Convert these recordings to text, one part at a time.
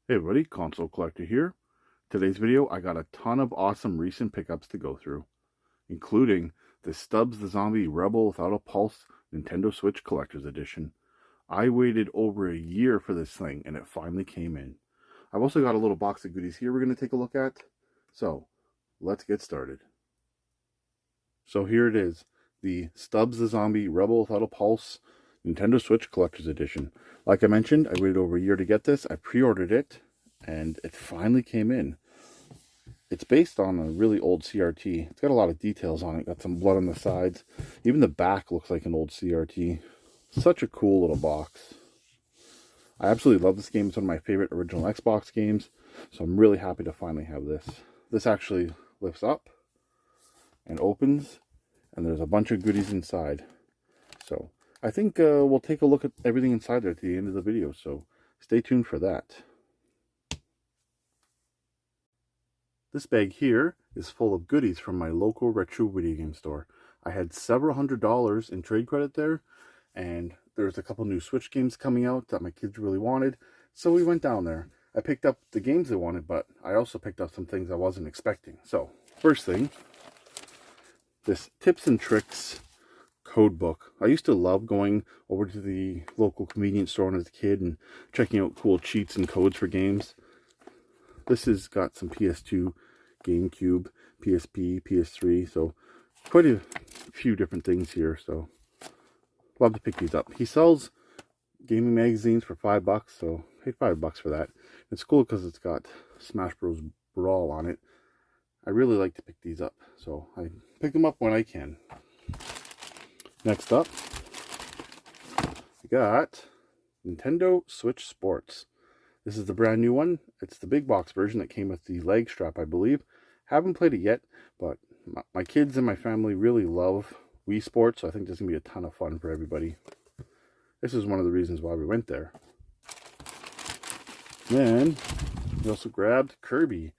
Hey everybody, Console Collector here. Today's video, I got a ton of awesome recent pickups to go through, including the Stubs the Zombie Rebel Without a Pulse Nintendo Switch Collector's Edition. I waited over a year for this thing, and it finally came in. I've also got a little box of goodies here we're going to take a look at. So, let's get started. So here it is, the Stubs the Zombie Rebel Without a Pulse Nintendo Switch Collector's Edition. Like I mentioned, I waited over a year to get this. I pre-ordered it, and it finally came in. It's based on a really old CRT. It's got a lot of details on it. Got some blood on the sides. Even the back looks like an old CRT. Such a cool little box. I absolutely love this game. It's one of my favorite original Xbox games, so I'm really happy to finally have this. This actually lifts up and opens, and there's a bunch of goodies inside. So I think we'll take a look at everything inside there at the end of the video, so stay tuned for that. This bag here is full of goodies from my local retro video game store. I had several $100s in trade credit there, and there's a couple new Switch games coming out that my kids really wanted, so we went down there. I picked up the games they wanted, but I also picked up some things I wasn't expecting. So, first thing, this Tips and Tricks code book. I used to love going over to the local convenience store when I was a kid and checking out cool cheats and codes for games. This has got some PS2, GameCube, PSP, PS3, so quite a few different things here, so love to pick these up. He sells gaming magazines for $5, so I paid $5 for that. It's cool because it's got Smash Bros. Brawl on it. I really like to pick these up, so I pick them up when I can. Next up, we got Nintendo Switch Sports. This is the brand new one. It's the big box version that came with the leg strap, I believe. Haven't played it yet, but my kids and my family really love Wii Sports, so I think this is going to be a ton of fun for everybody. This is one of the reasons why we went there. Then, we also grabbed Kirby,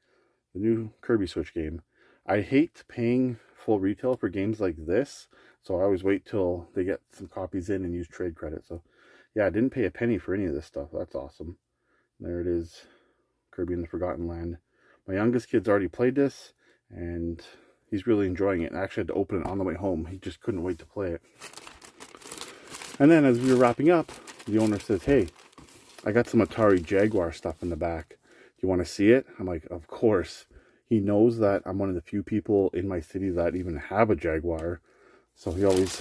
the new Kirby Switch game. I hate paying full retail for games like this, so I always wait till they get some copies in and use trade credit. So, yeah, I didn't pay a penny for any of this stuff. That's awesome. There it is, Kirby in the Forgotten Land. My youngest kid's already played this, and he's really enjoying it. I actually had to open it on the way home. He just couldn't wait to play it. And then as we were wrapping up, the owner says, "Hey, I got some Atari Jaguar stuff in the back. Do you want to see it?" I'm like, of course. He knows that I'm one of the few people in my city that even have a Jaguar, so he always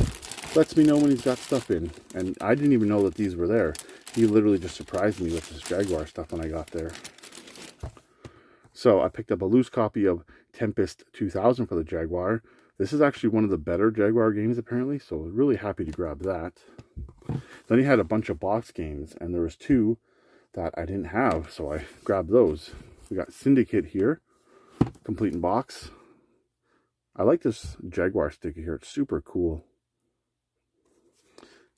lets me know when he's got stuff in. And I didn't even know that these were there. He literally just surprised me with this Jaguar stuff when I got there. So I picked up a loose copy of Tempest 2000 for the Jaguar. This is actually one of the better Jaguar games apparently, so really happy to grab that. Then he had a bunch of box games, and there was two that I didn't have, so I grabbed those. We got Syndicate here, complete in box. I like this Jaguar sticker here. It's super cool.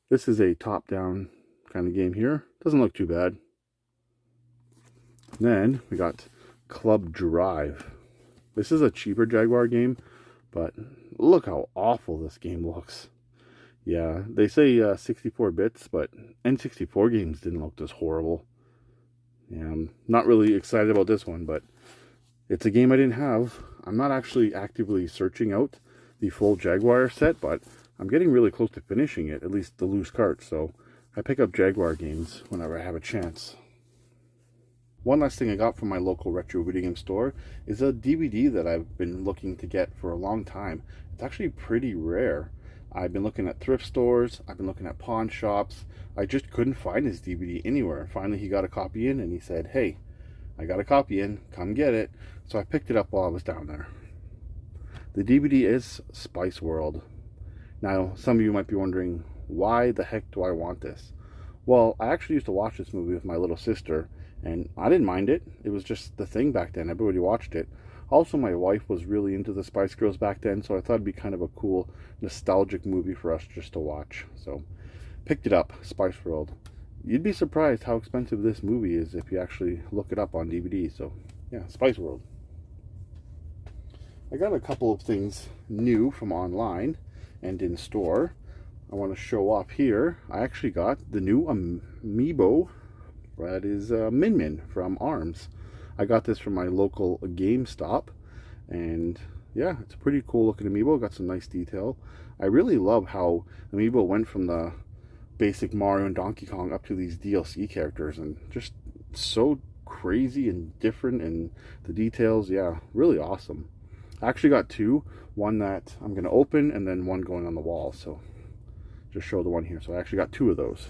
This is a top-down kind of game here. Doesn't look too bad. Then we got Club Drive. This is a cheaper Jaguar game, but look how awful this game looks. Yeah, they say 64 bits, but N64 games didn't look this horrible. Yeah, I'm not really excited about this one, but it's a game I didn't have. I'm not actually actively searching out the full Jaguar set, but I'm getting really close to finishing it, at least the loose carts, so I pick up Jaguar games whenever I have a chance. One last thing I got from my local retro video game store is a DVD that I've been looking to get for a long time. It's actually pretty rare. I've been looking at thrift stores, I've been looking at pawn shops. I just couldn't find his DVD anywhere. Finally, he got a copy in and he said, "Hey, I got a copy in, come get it." So I picked it up while I was down there. The DVD is Spice World. Now, some of you might be wondering, why the heck do I want this? Well, I actually used to watch this movie with my little sister, and I didn't mind it. It was just the thing back then. Everybody watched it. Also, my wife was really into the Spice Girls back then, so I thought it'd be kind of a cool, nostalgic movie for us just to watch. So, picked it up, Spice World. You'd be surprised how expensive this movie is if you actually look it up on DVD. So, yeah, Spice World. I got a couple of things new from online and in store. I want to show off here. I actually got the new Amiibo That is Min Min from ARMS. I got this from my local GameStop, and yeah, it's a pretty cool looking amiibo. Got some nice detail. I really love how amiibo went from the basic Mario and Donkey Kong up to these DLC characters, and just so crazy and different, and the details, yeah, really awesome. I actually got two, one that I'm going to open and then one going on the wall, so just show the one here. So I actually got two of those.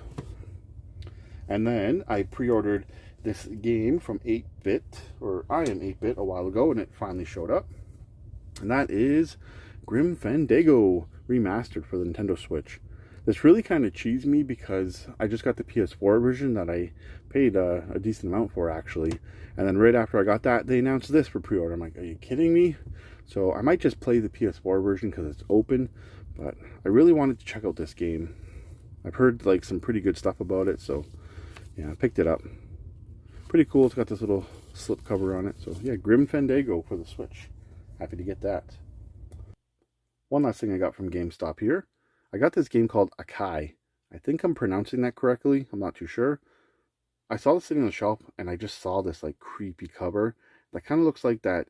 And then I pre-ordered this game from 8-Bit, or I Am 8-Bit, a while ago, and it finally showed up. And that is Grim Fandango Remastered for the Nintendo Switch. This really kind of cheesed me because I just got the PS4 version that I paid a decent amount for, actually. And then right after I got that, they announced this for pre-order. I'm like, are you kidding me? So I might just play the PS4 version because it's open, but I really wanted to check out this game. I've heard like some pretty good stuff about it, so yeah, I picked it up. Pretty cool. It's got this little slip cover on it. So yeah, Grim Fandango for the Switch. Happy to get that. One last thing I got from GameStop here. I got this game called Akai. I think I'm pronouncing that correctly. I'm not too sure. I saw this sitting on the shelf, and I just saw this like creepy cover that kind of looks like that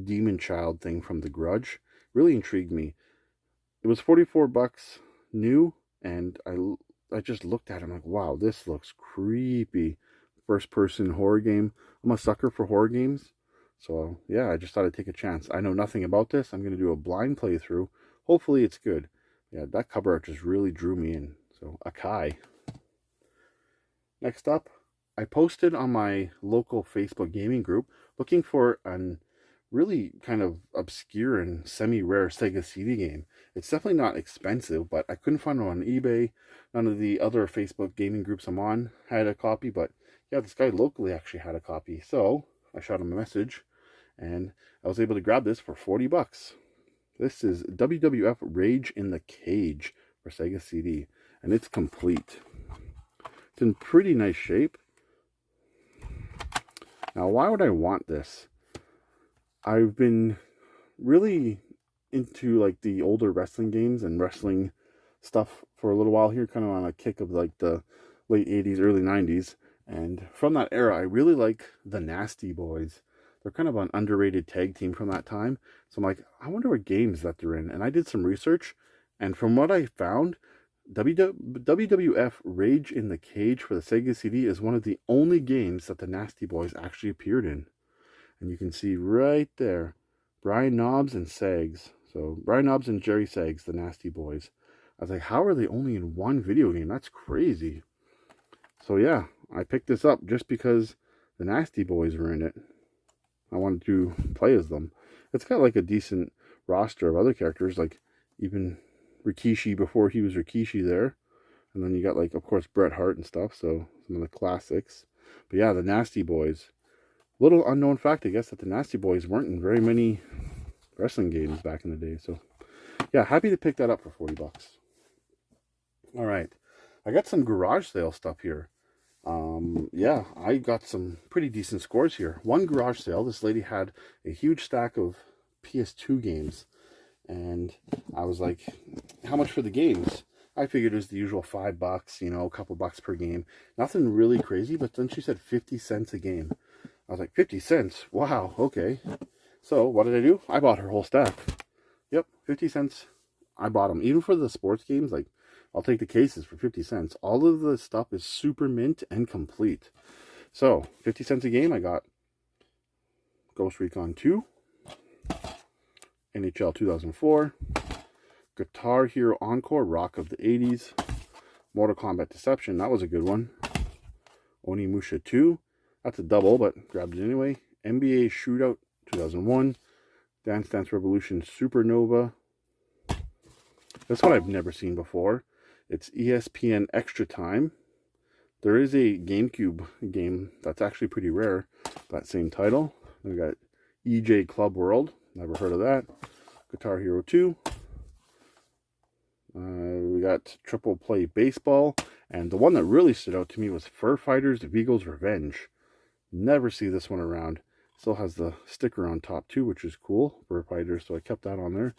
demon child thing from The Grudge. Really intrigued me. It was 44 bucks new, and I just looked at it. I'm like, wow, this looks creepy. First person horror game. I'm a sucker for horror games, so yeah, I just thought I'd take a chance. I know nothing about this. I'm going to do a blind playthrough. Hopefully it's good. Yeah, that cover art just really drew me in. So Akai. Next up, I posted on my local Facebook gaming group looking for an really kind of obscure and semi-rare Sega CD game. It's definitely not expensive, but I couldn't find it on eBay. None of the other Facebook gaming groups I'm on had a copy, but yeah, this guy locally actually had a copy. So I shot him a message, and I was able to grab this for 40 bucks. This is WWF Rage in the Cage for Sega CD, and it's complete. It's in pretty nice shape. Now, why would I want this? I've been really into like the older wrestling games and wrestling stuff for a little while here, kind of on a kick of like the late 80s, early 90s. And from that era, I really like the Nasty Boys. They're kind of an underrated tag team from that time. So I'm like, I wonder what games that they're in. And I did some research, and from what I found, WWF Rage in the Cage for the Sega CD is one of the only games that the Nasty Boys actually appeared in. And you can see right there, Brian Knobbs and Sags. So Brian Knobbs and Jerry Sags, the Nasty Boys. I was like, how are they only in one video game? That's crazy. So yeah, I picked this up just because the Nasty Boys were in it. I wanted to play as them. It's got like a decent roster of other characters, like even Rikishi before he was Rikishi there. And then you got like, of course, Bret Hart and stuff, so some of the classics. But yeah, the Nasty Boys. Little unknown fact, I guess, that the Nasty Boys weren't in very many wrestling games back in the day. So yeah, happy to pick that up for 40 bucks. All right, I got some garage sale stuff here. Yeah, I got some pretty decent scores here. One garage sale, this lady had a huge stack of PS2 games, and I was like, how much for the games? I figured it was the usual $5, you know, a couple bucks per game. Nothing really crazy, but then she said 50 cents a game. I was like, 50 cents? Wow, okay. So what did I do? I bought her whole stack. Yep, 50 cents. I bought them. Even for the sports games, like, I'll take the cases for 50 cents. All of the stuff is super mint and complete. So, 50 cents a game, I got Ghost Recon 2, NHL 2004, Guitar Hero Encore, Rock of the 80s, Mortal Kombat Deception, that was a good one, Onimusha 2, that's a double, but grabbed it anyway, NBA Shootout 2001, Dance Dance Revolution Supernova. This one I've never seen before. It's ESPN Extra Time. There is a GameCube game that's actually pretty rare, that same title. We got EJ Club World, never heard of that. Guitar Hero 2. We got Triple Play Baseball, and the one that really stood out to me was Fur Fighters Vigo's Revenge. Never see this one around. Still has the sticker on top too, which is cool. Fur Fighters, so I kept that on there.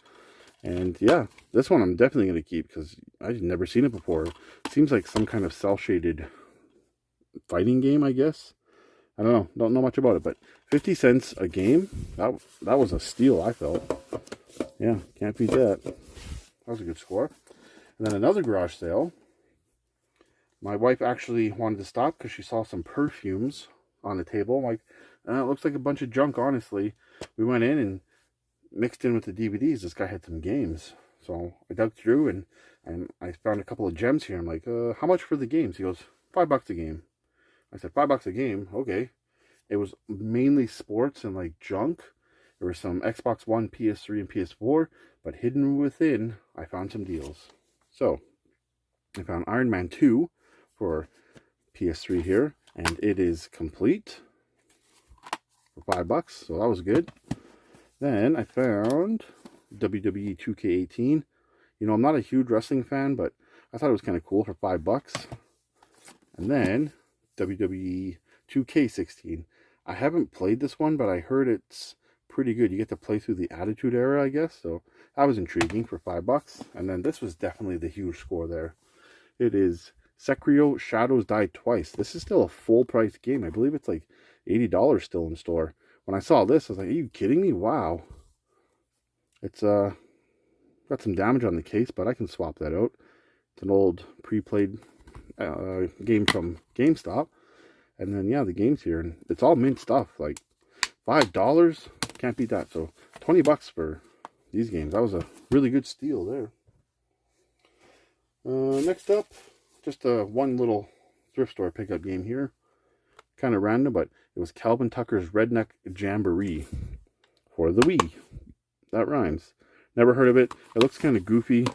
And yeah, this one I'm definitely going to keep because I've never seen it before. It seems like some kind of cel-shaded fighting game, I guess. I don't know much about it, but 50 cents a game, that was a steal, I felt. Yeah, can't beat that. That was a good score. And then another garage sale. My wife actually wanted to stop because she saw some perfumes on the table. I'm like, it looks like a bunch of junk, honestly. We went in and mixed in with the DVDs. This guy had some games. So I dug through and I found a couple of gems here. I'm like, how much for the games? He goes, $5 a game. I said, $5 a game? Okay. It was mainly sports and like junk. There were some Xbox One, PS3, and PS4, but hidden within, I found some deals. So, I found Iron Man 2 for PS3 here, and it is complete for $5, so that was good. Then I found WWE 2K18. You know, I'm not a huge wrestling fan, but I thought it was kind of cool for $5. And then WWE 2K16. I haven't played this one, but I heard it's pretty good. You get to play through the Attitude Era, I guess. So that was intriguing for $5. And then this was definitely the huge score there. It is Sekiro Shadows Die Twice. This is still a full price game. I believe it's like $80 still in store. When I saw this, I was like, are you kidding me? Wow. It's got some damage on the case, but I can swap that out. It's an old pre-played game from GameStop. And then, yeah, the game's here. And it's all mint stuff. Like, $5? Can't beat that. So, $20 for these games. That was a really good steal there. Next up, just one little thrift store pickup game here. Kind of random, but it was Calvin Tucker's Redneck Jamboree for the Wii. That rhymes. Never heard of it. It looks kind of goofy.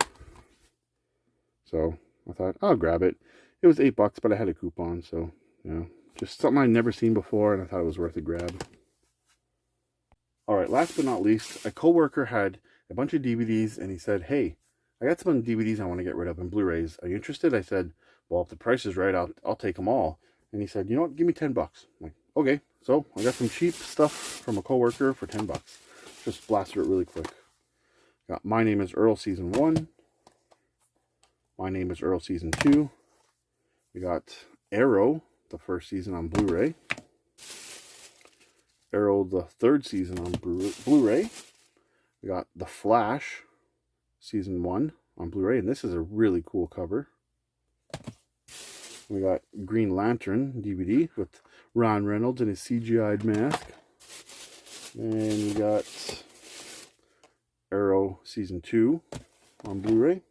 So, I thought, I'll grab it. It was $8, but I had a coupon, so, yeah. Just something I'd never seen before, and I thought it was worth a grab. Alright, last but not least, a coworker had a bunch of DVDs, and he said, hey, I got some DVDs I want to get rid of and Blu-rays. Are you interested? I said, well, if the price is right, I'll take them all. And he said, you know what, give me $10. I'm like, okay. So, I got some cheap stuff from a coworker for $10. Just blast through it really quick. Got My Name is Earl Season 1. My Name is Earl Season 2. We got Arrow, the first season on Blu-ray. Arrow, the third season on Blu-ray. We got The Flash, Season 1 on Blu-ray. And this is a really cool cover. We got Green Lantern DVD with Ryan Reynolds in his CGI'd mask. And we got Arrow Season 2 on Blu-ray.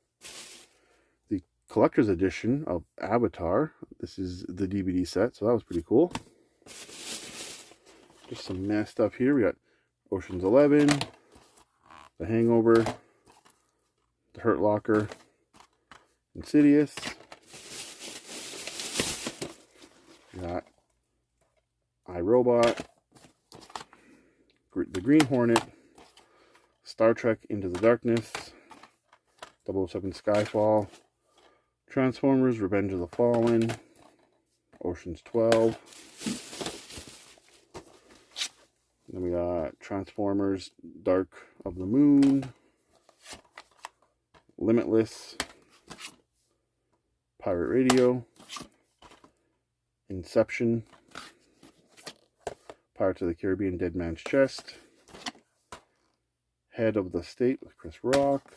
The collector's edition of Avatar. This is the DVD set, so that was pretty cool. Just some mass stuff here. We got Ocean's 11, The Hangover, The Hurt Locker, Insidious. We got iRobot, The Green Hornet, Star Trek Into the Darkness, 007 Skyfall, Transformers Revenge of the Fallen, Ocean's 12. Then we got Transformers Dark of the Moon, Limitless, Pirate Radio, Inception, Pirates of the Caribbean Dead Man's Chest, Head of the State with Chris Rock,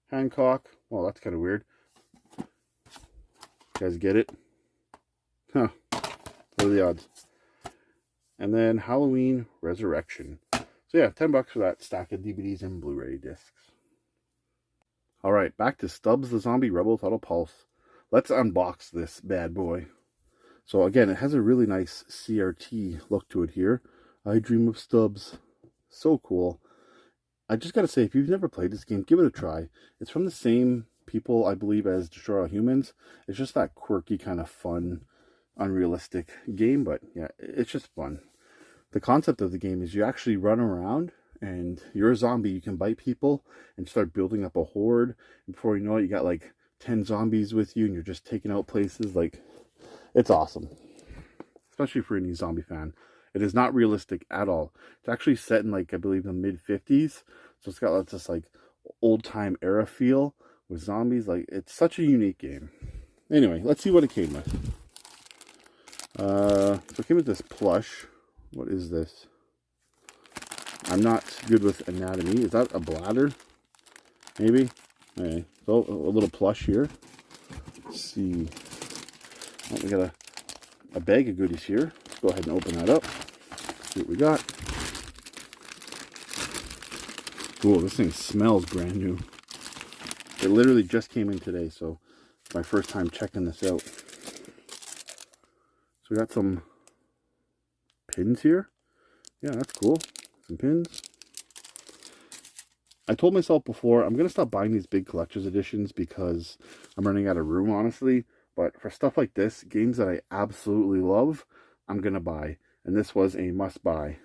Hancock. Well, that's kind of weird. You guys get it? Huh. What are the odds? And then Halloween Resurrection. So yeah, $10 for that stack of DVDs and Blu-ray discs. Alright, back to Stubs the Zombie Rebel Without a Pulse. Let's unbox this bad boy. So again, it has a really nice CRT look to it here. I Dream of Stubs. So cool. I just gotta say, if you've never played this game, give it a try. It's from the same people, I believe, as Destroy All Humans. It's just that quirky, kind of fun, unrealistic game, but yeah, it's just fun. The concept of the game is you actually run around and you're a zombie. You can bite people and start building up a horde. And before you know it, you got like 10 zombies with you and you're just taking out places. Like, it's awesome, especially for any zombie fan. It is not realistic at all. It's actually set in, like, I believe the mid-50s. So it's got this like old-time era feel with zombies. Like, it's such a unique game. Anyway, let's see what it came with. So it came with this plush. What is this? I'm not good with anatomy. Is that a bladder? Maybe. Okay. So a little plush here. Let's see. Oh, we got a bag of goodies here. Let's go ahead and open that up. See what we got. Cool. This thing smells brand new. It literally just came in today, so it's my first time checking this out. So we got some pins here. Yeah, that's cool. Some pins. I told myself before, I'm going to stop buying these big collector's editions because I'm running out of room, honestly. But for stuff like this, games that I absolutely love, I'm going to buy. And this was a must-buy.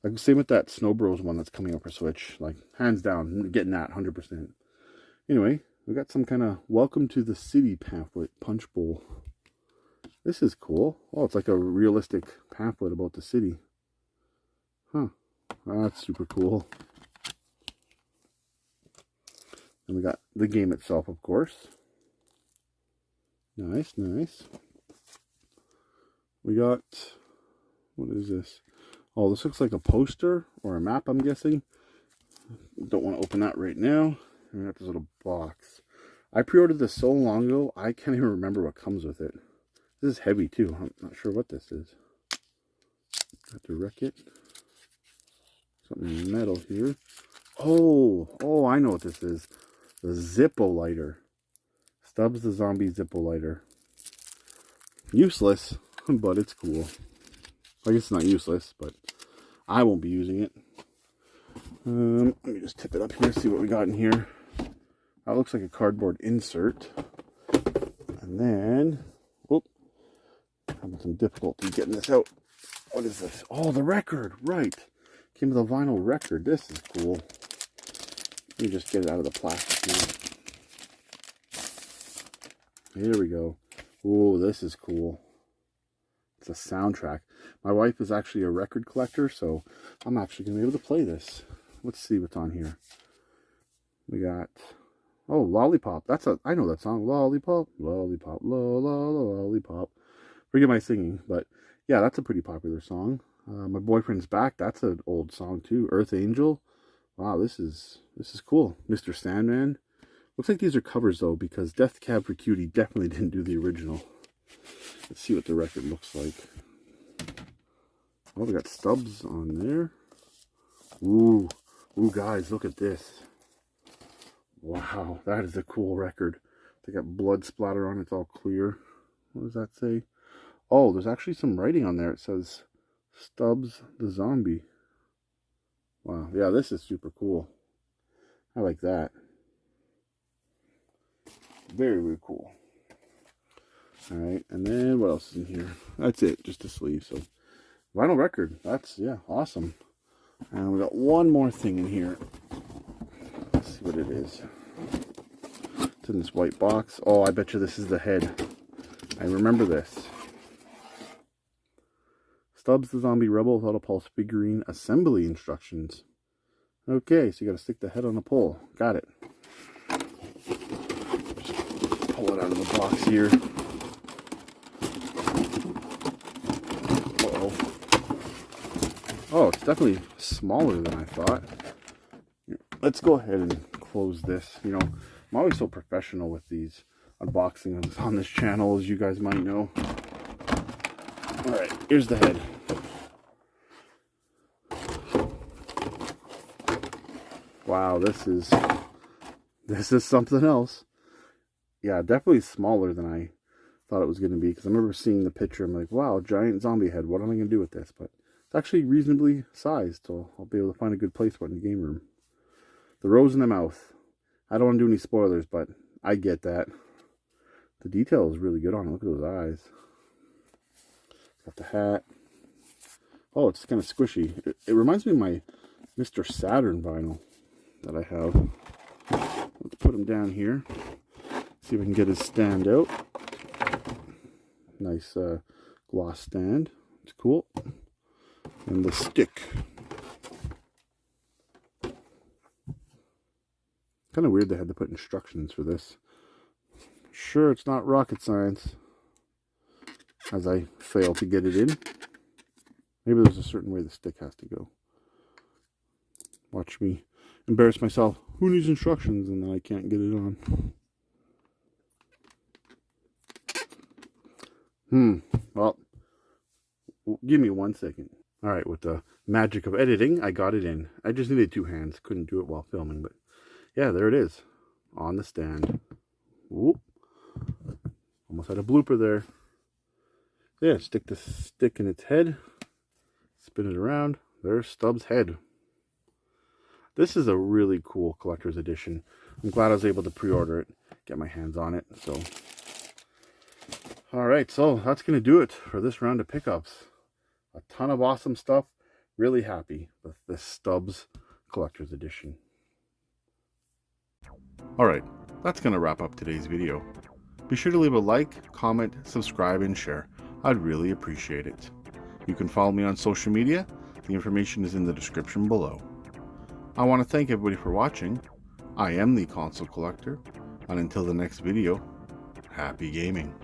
Like, same with that Snow Bros one that's coming up for Switch. Like, hands down, I'm getting that 100%. Anyway, we got some kind of Welcome to the City pamphlet punch bowl. This is cool. Oh, it's like a realistic pamphlet about the city. Huh. That's super cool. And we got the game itself, of course. Nice, nice. We got, what is this? Oh, this looks like a poster or a map, I'm guessing. Don't want to open that right now. We got this little box. I pre-ordered this so long ago, I can't even remember what comes with it. This is heavy too. I'm not sure what this is. Have to wreck it. Something metal here. Oh, I know what this is. The Zippo lighter. Stubs the Zombie Zippo lighter. Useless, but it's cool. I guess it's not useless, but I won't be using it. Let me just tip it up here, see what we got in here. That looks like a cardboard insert. And then, whoop, having some difficulty getting this out. What is this? Oh, the record, right. Came with a vinyl record. This is cool. Let me just get it out of the plastic here. Here we go. Oh, this is cool. It's a soundtrack. My wife is actually a record collector, so I'm actually going to be able to play this. Let's see what's on here. We got, oh, Lollipop. I know that song. Lollipop, lollipop, lollipop. Forgive my singing, but yeah, that's a pretty popular song. My Boyfriend's Back. That's an old song too. Earth Angel. Wow, this is cool. Mr. Sandman. Looks like these are covers though, because Death Cab for Cutie definitely didn't do the original. Let's see what the record looks like. Oh, we got stubs on there. Ooh, guys, look at this. Wow, that is a cool record. They got blood splatter on it. It's all clear. What does that say? Oh, there's actually some writing on there. It says Stubs the Zombie. Wow, yeah, this is super cool. I like that. Very, very cool. Alright, and then what else is in here? That's it, just a sleeve. So, vinyl record. That's, yeah, awesome. And we got one more thing in here. Let's see what it is. It's in this white box. Oh, I bet you this is the head. I remember this. Stubs the Zombie Rebel without a pulse figurine assembly instructions. Okay, so you got to stick the head on a pole. Got it. Just pull it out of the box here. Uh-oh. Oh, it's definitely smaller than I thought. Let's go ahead and close this. You know, I'm always so professional with these unboxings on this channel, as you guys might know. Alright, here's the head. Wow, this is something else. Yeah, definitely smaller than I thought it was going to be, because I remember seeing the picture. I'm like, wow, giant zombie head. What am I going to do with this? But it's actually reasonably sized, so I'll be able to find a good place for it in the game room. The rose in the mouth. I don't want to do any spoilers, but I get that. The detail is really good on it. Look at those eyes. Got the hat. Oh, it's kind of squishy. It reminds me of my Mr. Saturn vinyl that I have. Let's put him down here. See if we can get his stand out. Nice gloss stand. It's cool. And the stick. Kind of weird they had to put instructions for this. Sure, it's not rocket science. as I fail to get it in. Maybe there's a certain way the stick has to go. Watch me embarrass myself. Who needs instructions? And then I can't get it on. Well, give me 1 second. All right, with the magic of editing, I got it in. I just needed 2 hands. Couldn't do it while filming, but yeah, there it is. On the stand. Whoop. Almost had a blooper there. Yeah, stick the stick in its head. Spin it around. There's Stubs' head. This is a really cool collector's edition. I'm glad I was able to pre-order it, get my hands on it. So, all right, so that's going to do it for this round of pickups. A ton of awesome stuff. Really happy with this Stubs collector's edition. All right, that's going to wrap up today's video. Be sure to leave a like, comment, subscribe, and share. I'd really appreciate it. You can follow me on social media. The information is in the description below. I want to thank everybody for watching. I am the Console Collector, and until the next video, happy gaming.